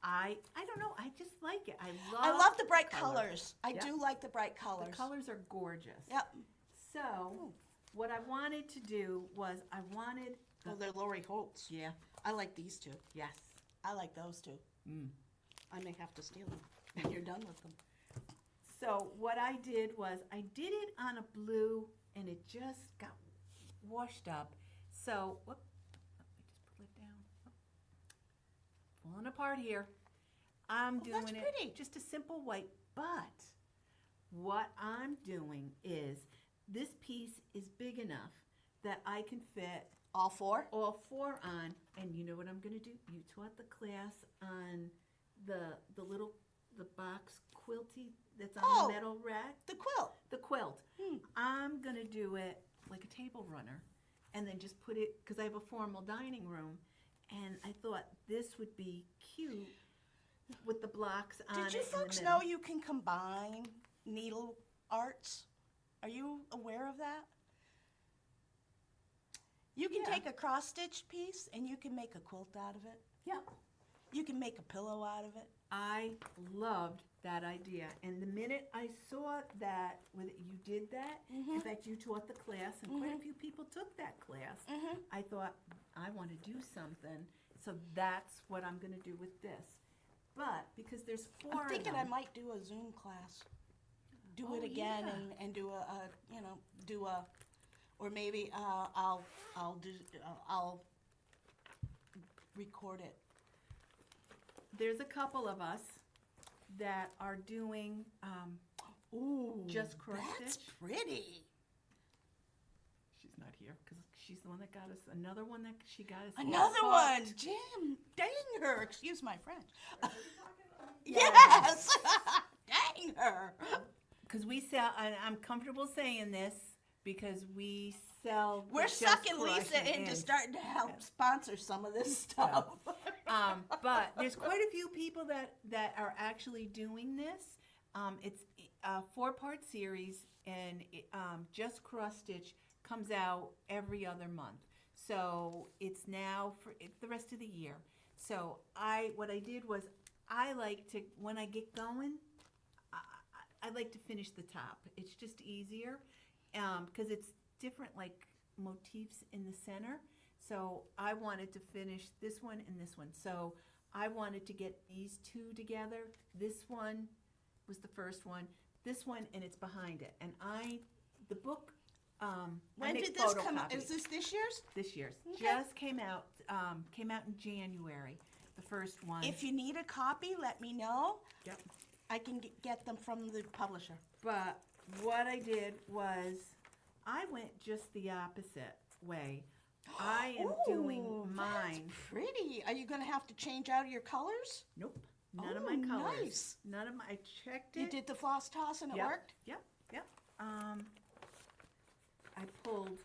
I don't know. I just like it. I love the bright color. colors. I Yep. do like the bright colors. The colors are gorgeous. Yep. So, what I wanted to do was Oh, they're Lori Holtz. Yeah. I like these two. Yes. I like those two. Mm. I may have to steal them when you're done with them. So what I did was I did it on a blue, and it just got washed up. So, let me just pull it down. Falling apart here. I'm doing that's it pretty. just a simple white, but what I'm doing is this piece is big enough that I can fit All four? all four on, and you know what I'm going to do? You taught the class on the box quilty that's on Oh. the metal rack, The quilt. the quilt. I'm going to do it like a table runner, and then just put it, because I have a formal dining room, and I thought this would be cute with the blocks on Did you it folks in the middle. know you can combine needle arts? Are you aware of that? You can Yeah. take a cross-stitch piece and you can make a quilt out of it. Yeah. You can make a pillow out of it. I loved that idea, and the minute I saw that you did that, in fact, you taught the class, and quite a few people took that class. I thought, I want to do something, so that's what I'm going to do with this. But because there's four I'm thinking of I them, might do a Zoom class. Do Oh, it again yeah. and do a, or maybe I'll record it. there's a couple of us that are doing Ooh, just cross that's stitch. pretty. She's not here because she's the one that got us another one that she got us. Another hooked. one, Jim. Dang her. Excuse my French. Yes. Yes. Dang her. Because we sell, and I'm comfortable saying this because we sell. We're Just sucking Crush Lisa and into Ends. starting to help sponsor some of this stuff. But there's quite a few people that are actually doing this. It's a 4-part series, and Just Cross Stitch comes out every other month. So it's now for the rest of the year. So what I did was I like to, when I get going, I like to finish the top. It's just easier because it's different like motifs in the center. So I wanted to finish this one and this one. So I wanted to get these two together. This one was the first one. This one, and it's behind it. And the book, I When make did this come out? photocopies. Is this year's? This year's. Okay. Just came out in January, the first one. If you need a copy, let me know. Yep. I can get them from the publisher. But what I did was I went just the opposite way. I am doing Ooh, mine. That's pretty. Are you going to have to change out your colors? Nope. None of Oh, my colors. nice. None of my. I checked it. You did the floss toss and it Yep. worked? Yep. Yep. I pulled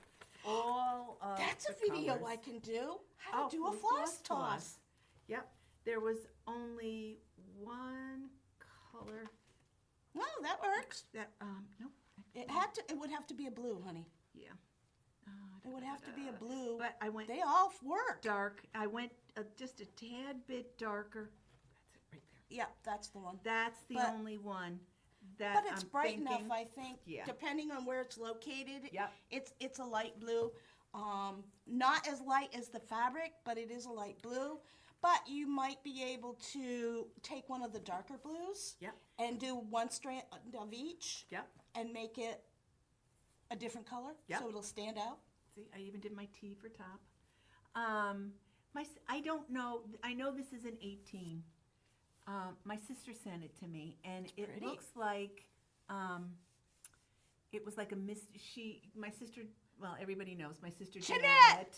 all of That's the a video colors. I can do. How to do a for floss toss. Yep. There was only one color No, that works. that nope. It would have to be a blue, honey. Yeah. It would have to be a blue. But I went They all work. dark. I went just a tad bit darker. That's it right there. Yeah, that's the one. That's the But- only one that But it's I'm bright thinking. enough, I think, Yeah. depending on where it's located. Yep. It's a light blue. Not as light as the fabric, but it is a light blue. But you might be able to take one of the darker blues Yep. and do one strand of each Yep. and make it a different color Yep. so it'll stand out. See, I even did my T for top. I don't know. I know this is an 18. My sister sent it to me, and it pretty. looks like it was like a my sister. Well, everybody knows my sister Jeanette!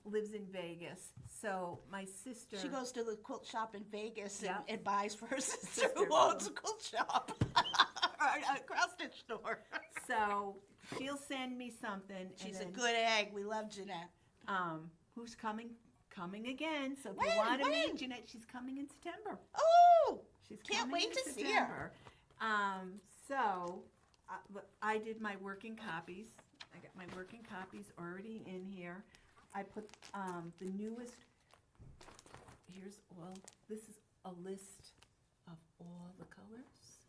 lives in Vegas. So my sister. She goes to the quilt shop in Vegas Yep. and buys for her sister Sister. who owns a quilt shop or a cross stitch store. So she'll send me something. She's and a then, good egg. We love Jeanette. Who's coming again. So if When? you want to When? meet Jeanette, she's coming in September. Oh, She's can't coming wait in to see her. September. So I did my working copies. I got my working copies already in here. I put the newest. This is a list of all the colors,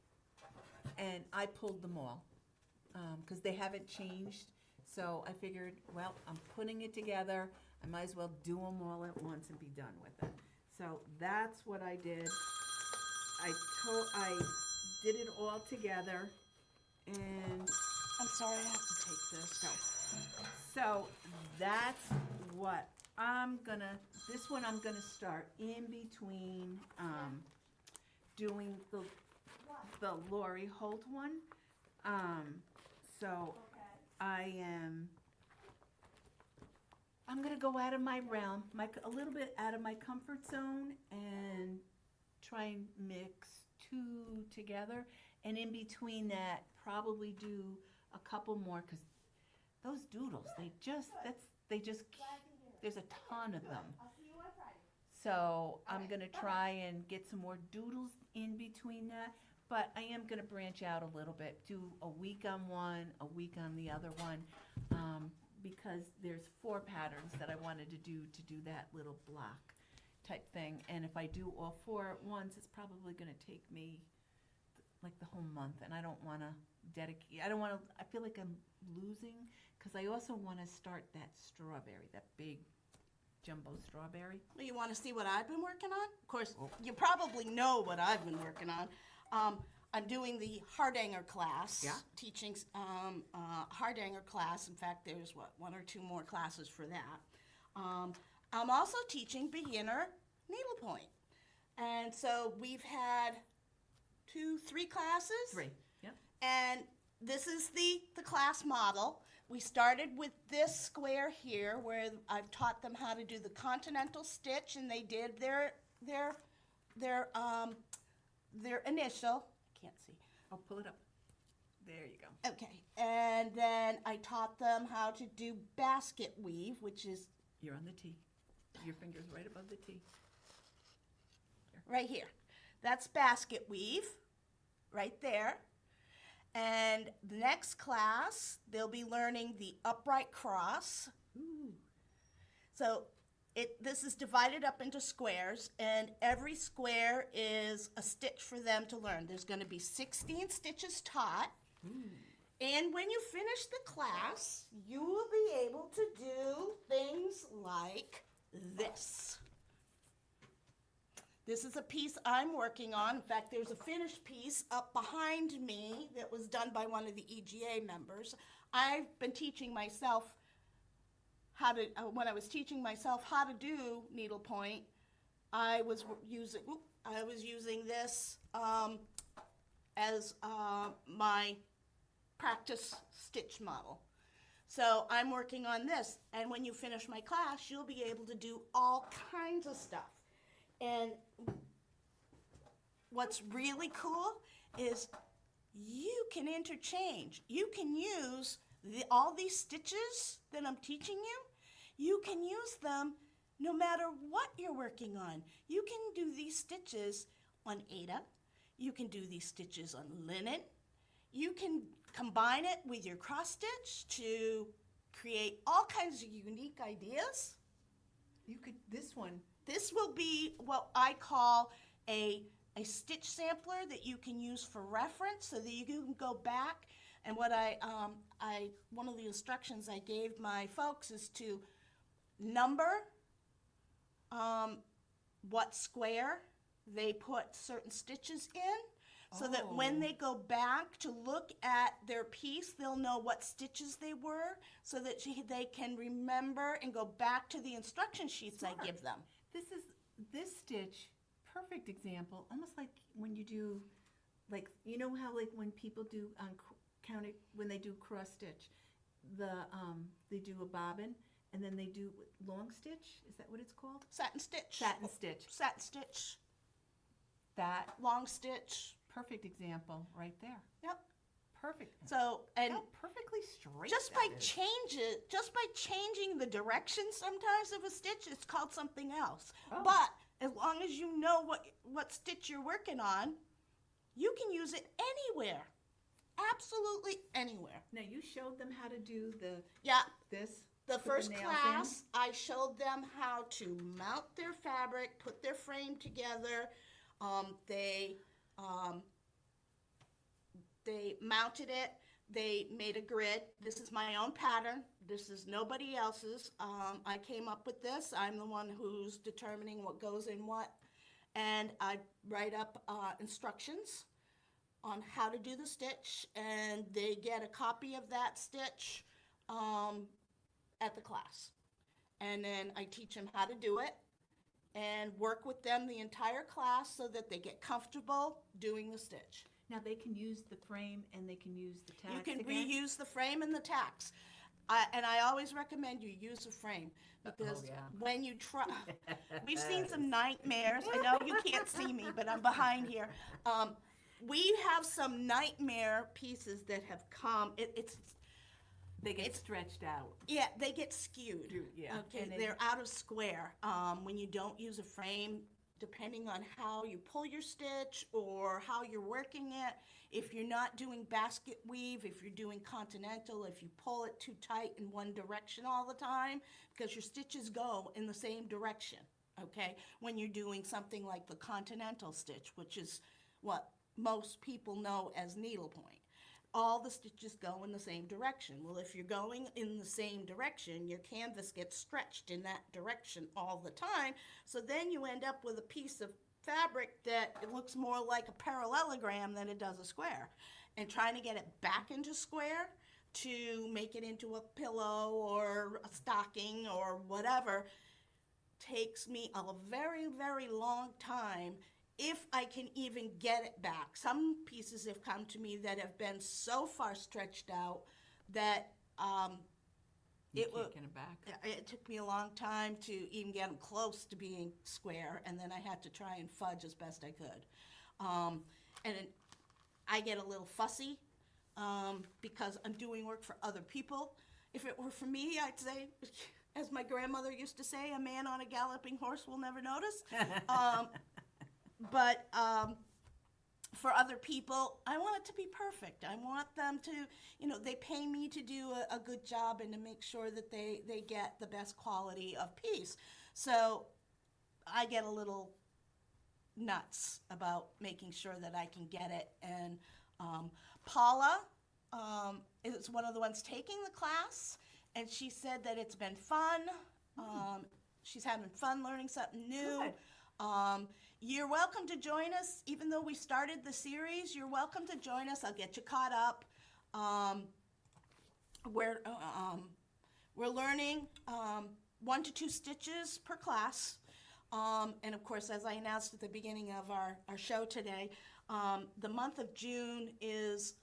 and I pulled them all because they haven't changed. So I figured, well, I'm putting it together. I might as well do them all at once and be done with it. So that's what I did. I did it all together, and I'm sorry, I have to take this. so that's what this one I'm gonna start in between doing the Lori Holt one. So I'm gonna go out of my realm, a little bit out of my comfort zone, and try and mix two together. And in between that, probably do a couple more, because those doodles, there's a ton of them. So I'm gonna try and get some more doodles in between that. But I am gonna branch out a little bit, do a week on one, a week on the other one, because there's 4 patterns that I wanted to do that little block type thing. And if I do all 4 at once, it's probably gonna take me like the whole month, and I don't wanna dedicate, I feel like I'm losing, because I also wanna start that strawberry, that big jumbo strawberry. Well, you want to see what I've been working on? Of course, you probably know what I've been working on. I'm doing the Hardanger class. Yeah. Teaching Hardanger class. In fact, there's 1 or 2 more classes for that. I'm also teaching beginner needlepoint. And so we've had 2, 3 classes. 3, yep. And this is the class model. We started with this square here where I've taught them how to do the continental stitch, and they did their initial. I can't see. I'll pull it up. There you go. Okay. And then I taught them how to do basket weave, which is You're on the T. Your finger's right above the T. right here. That's basket weave, right there. And the next class, they'll be learning the upright cross. Ooh. So this is divided up into squares, and every square is a stitch for them to learn. There's going to be 16 stitches taught. Ooh. And when you finish the class, you will be able to do things like this. This is a piece I'm working on. In fact, there's a finished piece up behind me that was done by one of the EGA members. I've been teaching myself when I was teaching myself how to do needlepoint, I was using this as my practice stitch model. So I'm working on this, and when you finish my class, you'll be able to do all kinds of stuff. And what's really cool is you can interchange. You can use all these stitches that I'm teaching you. You can use them no matter what you're working on. You can do these stitches on Aida. You can do these stitches on linen. You can combine it with your cross stitch to create all kinds of unique ideas. You could, this one. This will be what I call a a stitch sampler that you can use for reference so that you can go back. And what one of the instructions I gave my folks is to number what square they put certain stitches in, so that when they go back to look at their piece, they'll know what stitches they were, so that they can remember and go back to the instruction sheets I give them. This stitch, perfect example, almost like when you do, like, you know how like when people do when they do cross stitch, they do a bobbin and then they do long stitch. Is that what it's called? Satin stitch. Satin stitch. Satin stitch. That long stitch. Perfect example right there. Yep. Perfect. So, and perfectly straight. just by changing the direction sometimes of a stitch, it's called something else. Oh. But as long as you know what stitch you're working on, you can use it anywhere. Absolutely anywhere. Now you showed them how to do this. The put first nails class, I showed them how to mount their fabric, put their frame together. They mounted it. They made a grid. This is my own pattern. This is nobody else's. I came up with this. I'm the one who's determining what goes in what. And I write up instructions on how to do the stitch, and they get a copy of that stitch at the class. And then I teach them how to do it and work with them the entire class so that they get comfortable doing the stitch. Now they can use the frame and they can use the tacks. You can again? reuse the frame and the tacks. And I always recommend you use a frame, because when you try, we've seen some nightmares. I know you can't see me, but I'm behind here. We have some nightmare pieces that have come. They get stretched out. Yeah, they get skewed. Yeah. Okay, they're out of square. When you don't use a frame, depending on how you pull your stitch or how you're working it, if you're not doing basket weave, if you're doing continental, if you pull it too tight in one direction all the time, because your stitches go in the same direction, okay? When you're doing something like the continental stitch, which is what most people know as needlepoint. All the stitches go in the same direction. Well, if you're going in the same direction, your canvas gets stretched in that direction all the time. So then you end up with a piece of fabric that it looks more like a parallelogram than it does a square. And trying to get it back into square to make it into a pillow or a stocking or whatever takes me a very, very long time, if I can even get it back. Some pieces have come to me that have been so far stretched out that It back. It took me a long time to even get them close to being square, and then I had to try and fudge as best I could. And I get a little fussy because I'm doing work for other people. If it were for me, I'd say, as my grandmother used to say, a man on a galloping horse will never notice. But for other people, I want it to be perfect. I want them to, they pay me to do a good job and to make sure that they get the best quality of piece. So I get a little nuts about making sure that I can get it. And Paula is one of the ones taking the class, and she said that it's been fun. She's having fun learning something new. Good. You're welcome to join us, even though we started the series. You're welcome to join us. I'll get you caught up. We're learning 1 to 2 stitches per class. And of course, as I announced at the beginning of our show today, the month of June is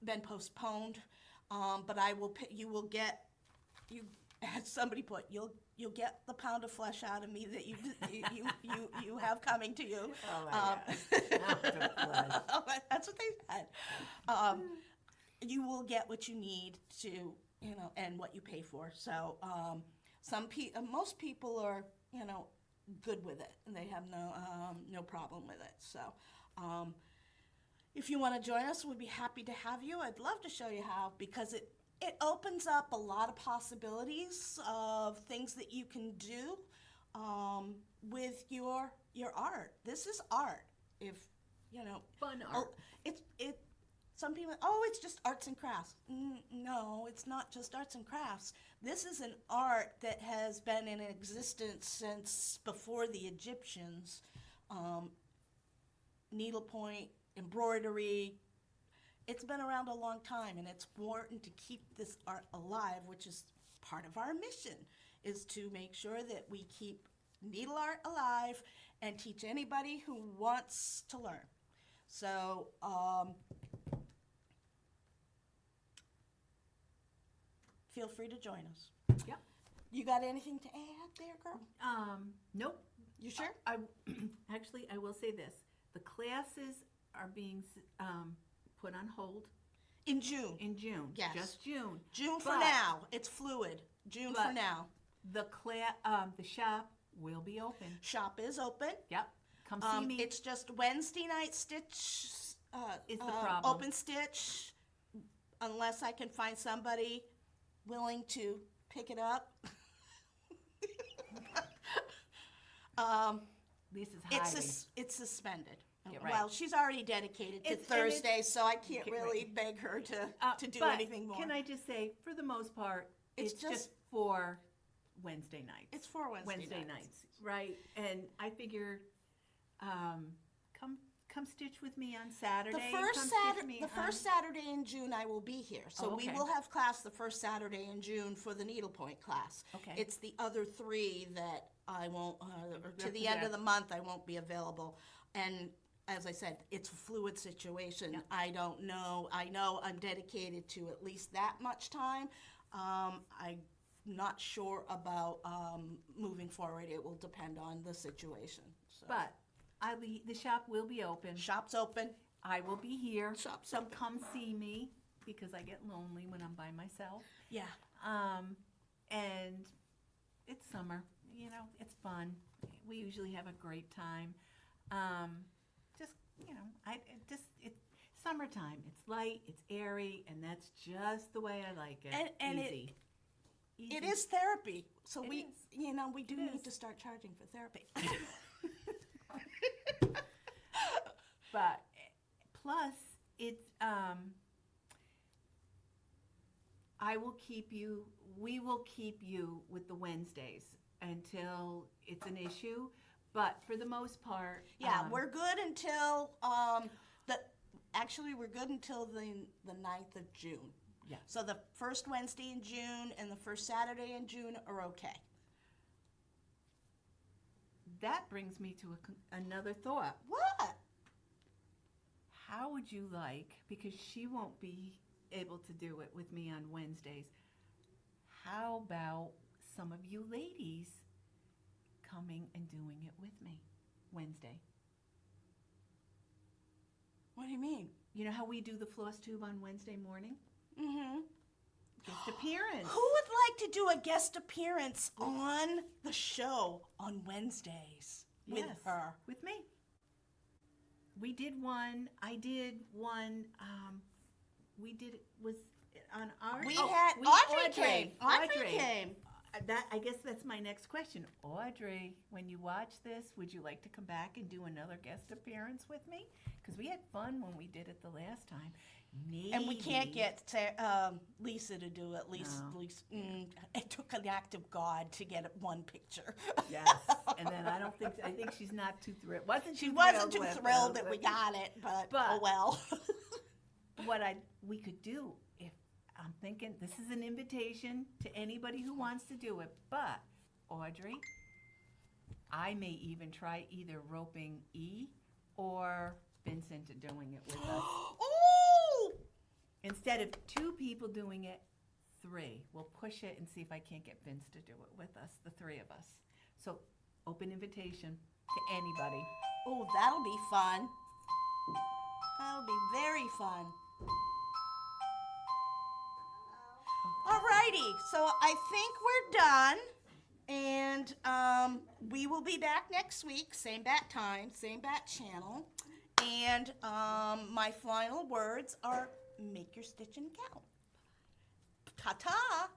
been postponed. But as somebody put, you'll get the pound of flesh out of me that you have coming to you. Oh my God. That's what they said. You will get what you need to, and what you pay for. So most people are, good with it, and they have no problem with it. So if you want to join us, we'd be happy to have you. I'd love to show you how, because it opens up a lot of possibilities of things that you can do. with your art. This is art. If you know, Fun oh, art. it. Some people, oh, it's just arts and crafts. No, it's not just arts and crafts. This is an art that has been in existence since before the Egyptians. Needlepoint, embroidery. It's been around a long time, and it's important to keep this art alive, which is part of our mission, is to make sure that we keep needle art alive and teach anybody who wants to learn. So, feel free to join us. Yep. You got anything to add there, girl? Nope. You sure? I actually, I will say this: the classes are being put on hold In June. in June. Yes. Just June. June for But- now. It's fluid. June for but- now. The the shop will be open. Shop is open. Yep. Come see me. It's just Wednesday night stitch. Is the problem. Open stitch, unless I can find somebody willing to pick it up. Lisa's hiding. It's suspended. Yeah, right. Well, she's already dedicated to It's- and it's- Thursday, so I can't Okay, really right. beg her to do But anything more. Can I just say, for the most part, It's it's just- just for Wednesday nights. It's for Wednesday, nights, right? And I figure, come stitch with me on Saturday. The first come stitch Saturday, me the on- first Saturday in June, I will be here. So Oh, we okay. will have class the first Saturday in June for the needlepoint class. Okay. It's the other three that I won't, or to the end of the month, I won't be available. And as I said, it's a fluid situation. Yep. I don't know. I know I'm dedicated to at least that much time. I'm not sure about moving forward. It will depend on the situation. So. But the shop will be open. Shop's open. I will be here. Shop's so open. come see me because I get lonely when I'm by myself. Yeah. And it's summer. You know, it's fun. We usually have a great time. Just it's summertime. It's light. It's airy, and that's just the way I like it. And Easy. It is therapy, so It we, is. we do It need is. to start charging for therapy. But plus, it's we will keep you with the Wednesdays until it's an issue. But for the most part, Yeah, we're good until we're good until the 9th of June. Yeah. So the first Wednesday in June and the first Saturday in June are okay. that brings me to another thought. What? How would you like, because she won't be able to do it with me on Wednesdays, how about some of you ladies coming and doing it with me Wednesday? What do you mean? You know how we do the Flosstube on Wednesday morning? Mm-hmm. Guest appearance. Who would like to do a guest appearance on the show on Wednesdays with Yes, her? with me. We did one. I did one. We did it was on our. Audrey came. Audrey came. I guess that's my next question. Audrey, when you watch this, would you like to come back and do another guest appearance with me? Because we had fun when we did it the last time. Maybe. And we can't get Lisa to do it. It took an act of God to get one picture. Yes, and then I think she's not too thrilled. She wasn't too thrilled that we got it, but oh well. What we could do, if I'm thinking, this is an invitation to anybody who wants to do it, but Audrey, I may even try either roping E or Vincent to doing it with us. Ooh! Instead of 2 people doing it, 3. We'll push it and see if I can't get Vince to do it with us, the 3 of us. So, open invitation to anybody. Oh, that'll be fun. That'll be very fun. Alrighty, so I think we're done. And we will be back next week, same bat time, same bat channel. And my final words are make your stitching count. Ta-ta!